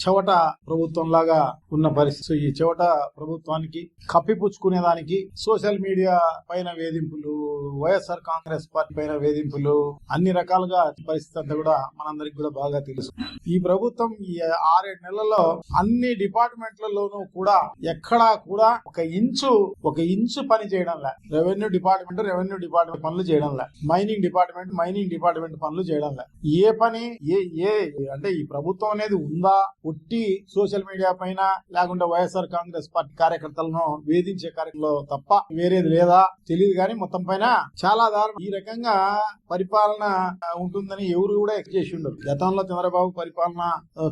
చెవట ప్రభుత్వం లాగా ఉన్న పరిస్థితి. ఈ చెవట ప్రభుత్వానికి కప్పిపుచ్చుకునేదానికి సోషల్ మీడియా పైన వేధింపులు, వైఎస్ఆర్ కాంగ్రెస్ పార్టీ పైన వేధింపులు, అన్ని రకాలుగా పరిస్థితి అంతా కూడా మనందరికి కూడా బాగా తెలుసు. ఈ ప్రభుత్వం ఈ 6-7 నెలల్లో అన్ని డిపార్ట్మెంట్లలోనూ కూడా ఎక్కడా కూడా ఒక ఇంచు పని చేయడం లే. రెవెన్యూ డిపార్ట్మెంట్ పనులు చేయడం లే, మైనింగ్ డిపార్ట్మెంట్ పనులు చేయడం లే. ఏ పని అంటే ఈ ప్రభుత్వం అనేది ఉందా ఒట్టి సోషల్ మీడియా పైన లేకుంటే వైఎస్ఆర్ కాంగ్రెస్ పార్టీ కార్యకర్తలను వేధించే కార్యక్రమంలో తప్ప వేరేది లేదా తెలియదు. కానీ మొత్తం పైన చాలా దారుణం. ఈ రకంగా పరిపాలన ఉంటుందని ఎవరు కూడా ఎక్స్పెక్ట్ చేసి ఉండరు. గతంలో చంద్రబాబు పరిపాలన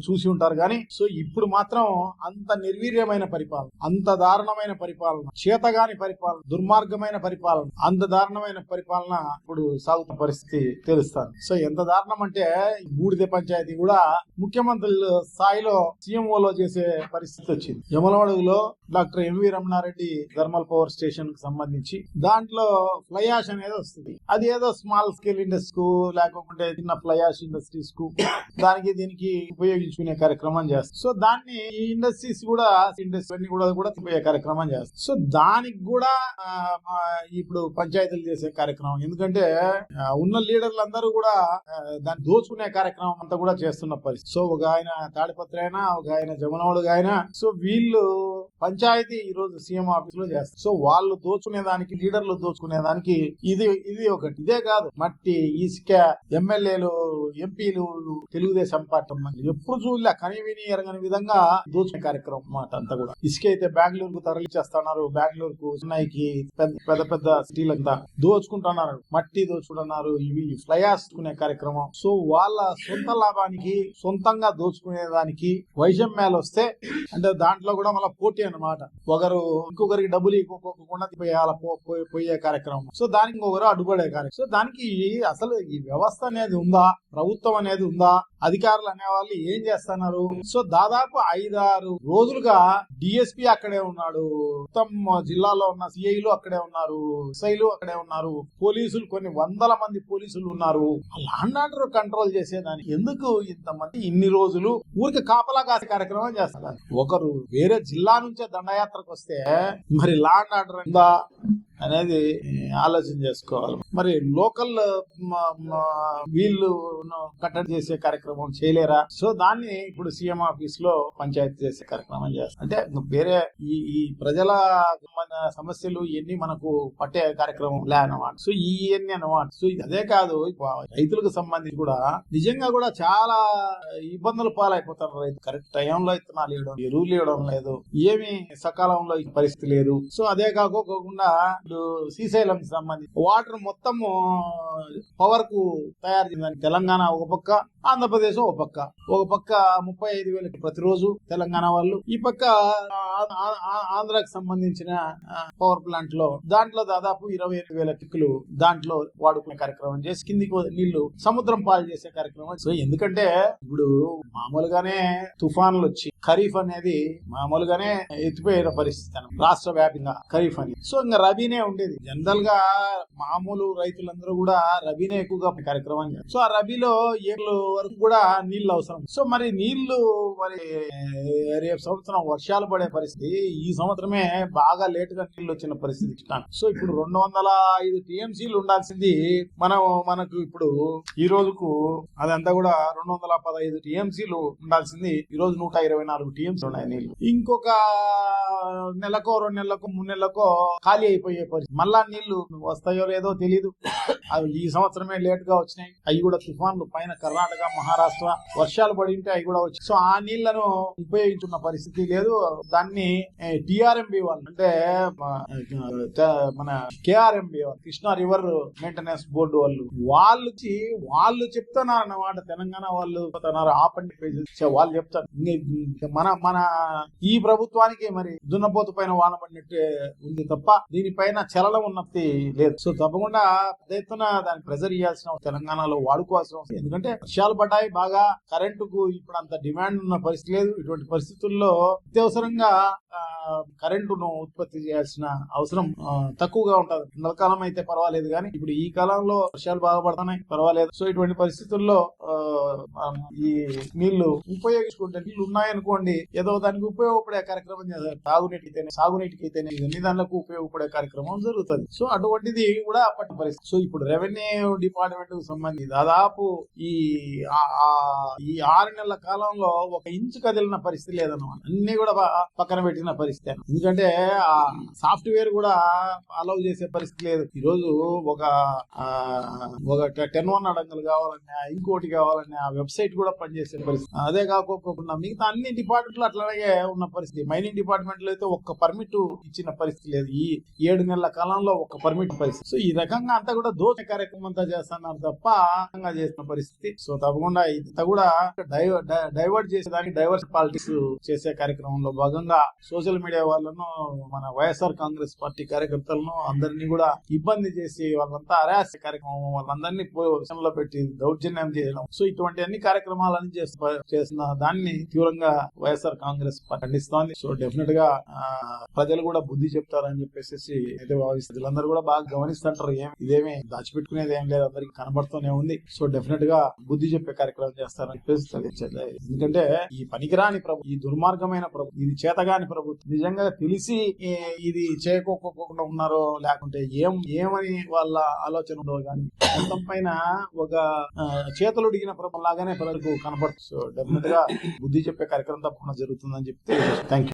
చూసి ఉంటారు కానీ సో ఇప్పుడు మాత్రం అంత నిర్వీర్యమైన పరిపాలన, అంత దారుణమైన పరిపాలన, చేతగాని పరిపాలన, దుర్మార్గమైన పరిపాలన, అంత దారుణమైన పరిపాలన ఇప్పుడు సాగుతున్న పరిస్థితి తెలుస్తాను. సో ఎంత దారుణం అంటే బూడిద పంచాయతీ కూడా ముఖ్యమంత్రుల స్థాయిలో సీఎంఓలో చేసే పరిస్థితి వచ్చింది. యమలవాడలో doctor MV Ramana Reddy thermal power station కు సంబంధించి దాంట్లో ఫ్లై యాష్ అనేది వస్తుంది. అది ఏదో స్మాల్ స్కేల్ ఇండస్ట్రీ కు లేకపోతే చిన్న ఫ్లై యాష్ ఇండస్ట్రీస్ కు దానికి దీనికి ఉపయోగించుకునే కార్యక్రమం చేస్తారు. సో దాన్ని ఈ ఇండస్ట్రీస్ కూడా ఉపయోగించే కార్యక్రమం చేస్తారు. సో దానికి కూడా ఇప్పుడు పంచాయతీలు చేసే కార్యక్రమం. ఎందుకంటే ఉన్న లీడర్లు అందరూ కూడా దాన్ని దోచుకునే కార్యక్రమం అంతా కూడా చేస్తున్న పరిస్థితి. సో ఒక ఆయన తాడిపత్రి అయినా, ఒక ఆయన జమనోడుగా అయినా, సో వీళ్ళు పంచాయతీ ఈ రోజు సీఎం ఆఫీస్ లో చేస్తారు. సో వాళ్ళు దోచుకునేదానికి, లీడర్లు దోచుకునేదానికి ఇది ఒకటి. ఇదే కాదు, మట్టి ఇసుక ఎమ్మెల్యేలు, ఎంపీలు, తెలుగుదేశం పార్టీ ఎప్పుడు చూడలే కనివిని ఎరగని విధంగా దోచుకునే కార్యక్రమం మాట అంతా కూడా. ఇసుక అయితే బెంగళూరుకు తరలిచేస్తున్నారు, బెంగళూరుకు, చెన్నైకి, పెద్ద సిటీలంతా దోచుకుంటున్నారు, మట్టి దోచుకుంటున్నారు. ఇవి ఫ్లై ఆసుకునే కార్యక్రమం. సో వాళ్ళ సొంత లాభానికి సొంతంగా దోచుకునేదానికి వైషమ్యాలు వస్తే అంటే దాంట్లో కూడా మళ్ళీ పోటీ అన్నమాట. ఒకరు ఇంకొకరికి డబ్బులు ఇవ్వకుండా పోయే కార్యక్రమం. సో దానికి ఇంకొకరు అడ్డుపడే కార్యక్రమం. సో దానికి అసలు ఈ వ్యవస్థ అనేది ఉందా, ప్రభుత్వం అనేది ఉందా, అధికారులు అనేవాళ్ళు ఏం చేస్తున్నారు? సో దాదాపు 5-6 రోజులుగా డిఎస్పీ అక్కడే ఉన్నాడు, మొత్తం జిల్లాలో ఉన్న సిఐలు అక్కడే ఉన్నారు, ఎస్ఐలు అక్కడే ఉన్నారు, పోలీసులు కొన్ని వందల మంది పోలీసులు ఉన్నారు. లాండ్ ఆర్డర్ కంట్రోల్ చేసేదానికి ఎందుకు ఇంతమంది ఇన్ని రోజులు ఊరికి కాపలా కాసే కార్యక్రమం చేస్తారు? ఒకరు వేరే జిల్లా నుంచే దండయాత్రకు వస్తే మరి లాండ్ ఆర్డర్ ఉందా అనేది ఆలోచన చేసుకోవాలి. మరి లోకల్ వీళ్ళు కట్టడి చేసే కార్యక్రమం చేయలేరా? సో దాన్ని ఇప్పుడు సీఎం ఆఫీస్ లో పంచాయతీ చేసే కార్యక్రమం చేస్తారు. అంటే వేరే ఈ ప్రజల సమస్యలు ఇవన్నీ మనకు పట్టే కార్యక్రమం లే అన్నమాట. సో ఇవన్నీ అన్నమాట. సో అదే కాదు, రైతులకు సంబంధించి కూడా నిజంగా కూడా చాలా ఇబ్బందులు పాలైపోతారు రైతు. కరెక్ట్ టైంలో ఇత్తనాలు ఇవ్వడం, ఎరువులు ఇవ్వడం లేదు, ఏమి సకాలంలో పరిస్థితి లేదు. సో అదే కాకుండా శ్రీశైలం సంబంధించి వాటర్ మొత్తం పవర్ కు తయారు చేయాలి. తెలంగాణ ఒక పక్క, ఆంధ్రప్రదేశ్ ఒక పక్క 35,000 ప్రతిరోజు తెలంగాణ వాళ్ళు, ఈ పక్క ఆంధ్రాకి సంబంధించిన పవర్ ప్లాంట్ లో దాంట్లో దాదాపు 25,000 టిక్కులు దాంట్లో వాడుకునే కార్యక్రమం చేసి కిందికి నీళ్లు సముద్రం పాలు చేసే కార్యక్రమం. సో ఎందుకంటే ఇప్పుడు మామూలుగానే తుఫాన్లు వచ్చి ఖరీఫ్ అనేది మామూలుగానే ఎత్తిపోయిన పరిస్థితి రాష్ట్ర వ్యాప్తంగా ఖరీఫ్ అని. సో ఇంకా రబీనే ఉండేది. జనరల్ గా మామూలు రైతులందరూ కూడా రబీనే ఎక్కువగా కార్యక్రమం చేస్తారు. సో ఆ రబీలో ఏళ్ళ వరకు కూడా నీళ్లు అవసరం. సో మరి నీళ్లు రేపు సంవత్సరం వర్షాలు పడే పరిస్థితి, ఈ సంవత్సరమే బాగా లేట్ గా నీళ్లు వచ్చిన పరిస్థితి ఇస్తాను. సో ఇప్పుడు 205 టీఎంసీలు ఉండాల్సింది మనకు ఇప్పుడు ఈ రోజుకు అదంతా కూడా 215 టీఎంసీలు ఉండాల్సింది ఈ రోజు 124 టీఎంసీ ఉన్నాయి నీళ్లు. ఇంకొక నెలకో 2 నెలలకు 3 నెలలకో ఖాళీ అయిపోయే పరిస్థితి. మళ్ళా నీళ్లు వస్తాయో లేదో తెలియదు. అవి ఈ సంవత్సరమే లేట్ గా వచ్చినాయి. అవి కూడా తుఫాన్లు పైన కర్ణాటక, మహారాష్ట్ర వర్షాలు పడి ఉంటే అవి కూడా వచ్చాయి. సో ఆ నీళ్లను ఉపయోగించుకున్న పరిస్థితి లేదు. దాన్ని టిఆర్ఎంబి వాళ్ళు అంటే మన కేఆర్ఎంబి వాళ్ళు, కృష్ణా రివర్ మెయింటెనెన్స్ బోర్డు వాళ్ళు చెప్తున్నారు అన్నమాట. తెలంగాణ వాళ్ళు ఆపండి వాళ్ళు చెప్తారు. మన ఈ ప్రభుత్వానికి మరి దున్నపోతు పైన వాన పడినట్టే ఉంది తప్ప దీనిపైన పైన చలనం ఉన్నది లేదు. సో తప్పకుండా పెద్ద ఎత్తున దాన్ని ప్రెజర్ ఇవ్వాల్సిన తెలంగాణలో వాడుకోవాల్సిన అవసరం. ఎందుకంటే వర్షాలు పడ్డాయి బాగా, కరెంటుకు ఇప్పుడు అంత డిమాండ్ ఉన్న పరిస్థితి లేదు. ఇటువంటి పరిస్థితుల్లో అత్యవసరంగా కరెంటును ఉత్పత్తి చేయాల్సిన అవసరం తక్కువగా ఉంటది. ఎండాకాలం అయితే పర్వాలేదు కానీ ఇప్పుడు ఈ కాలంలో వర్షాలు బాగా పడుతున్నాయి, పర్వాలేదు. సో ఇటువంటి పరిస్థితుల్లో ఈ నీళ్లు ఉపయోగించుకుంటే, నీళ్లు ఉన్నాయనుకోండి ఏదో దానికి ఉపయోగపడే కార్యక్రమం చేస్తారు. సాగునీటికైతేనే ఇవన్నీ దానికి ఉపయోగపడే కార్యక్రమం జరుగుతుంది. సో అటువంటిది కూడా అప్పటి పరిస్థితి. సో ఇప్పుడు రెవెన్యూ డిపార్ట్మెంట్ కు సంబంధించి దాదాపు ఈ 6 నెలల కాలంలో ఒక ఇంచు కదిలిన పరిస్థితి లేదన్నమాట. అన్ని కూడా పక్కన పెట్టిన పరిస్థితి. ఎందుకంటే ఆ సాఫ్ట్వేర్ కూడా అలౌ చేసే పరిస్థితి లేదు. ఈ రోజు ఒక 10-1 అడంగులు కావాలన్నా, ఇంకోటి కావాలన్నా ఆ వెబ్సైట్ కూడా పనిచేసే పరిస్థితి. అదే కాకుండా మిగతా అన్ని డిపార్ట్మెంట్లు అట్లాగే ఉన్న పరిస్థితి. మైనింగ్ డిపార్ట్మెంట్ లో అయితే ఒక్క పర్మిట్ ఇచ్చిన పరిస్థితి లేదు ఈ 7 నెలల కాలంలో, ఒక్క పర్మిట్ పరిస్థితి. సో ఈ రకంగా అంతా కూడా దోష కార్యక్రమం అంతా చేస్తున్నారు తప్ప చేసిన పరిస్థితి. సో తప్పకుండా ఇంత కూడా డైవర్ట్ చేసేదానికి డైవర్స్ పాలిటిక్స్ చేసే కార్యక్రమంలో భాగంగా సోషల్ మీడియా వాళ్ళను, మన వైఎస్ఆర్ కాంగ్రెస్ పార్టీ కార్యకర్తలను అందరినీ కూడా ఇబ్బంది చేసి వాళ్ళంతా అరాస్ కార్యక్రమం, వాళ్ళందరినీ పొజిషన్లో పెట్టి దౌర్జన్యం చేయడం. సో ఇటువంటి అన్ని కార్యక్రమాలని చేస్తున్న దాన్ని తీవ్రంగా వైఎస్ఆర్ కాంగ్రెస్ పార్టీ ఖండిస్తోంది. సో డెఫినెట్ గా ప్రజలు కూడా బుద్ధి చెప్తారని చెప్పేసి అయితే భావిస్తారు. వీళ్ళందరూ కూడా బాగా గమనిస్తుంటారు. ఇదేమీ దాచిపెట్టుకునేది ఏం లేదు, అందరికి కనబడుతూనే ఉంది. సో డెఫినెట్ గా బుద్ధి చెప్పే కార్యక్రమం చేస్తారని చెప్పేసి, ఎందుకంటే ఈ పనికిరాని ప్రభుత్వం, ఈ దుర్మార్గమైన ప్రభుత్వం, ఇది చేతగాని ప్రభుత్వం నిజంగా తెలిసి ఇది చేయకోకుండా ఉన్నారో లేకుంటే ఏమని వాళ్ళ ఆలోచన ఉందో కానీ మొత్తం పైన ఒక చేతులు డిగిన ప్రభుత్వం లాగానే ప్రజలకు కనబడుతుంది. సో డెఫినెట్ గా బుద్ధి చెప్పే కార్యక్రమం తప్పకుండా జరుగుతుందని చెప్తే థ్యాంక్ యూ.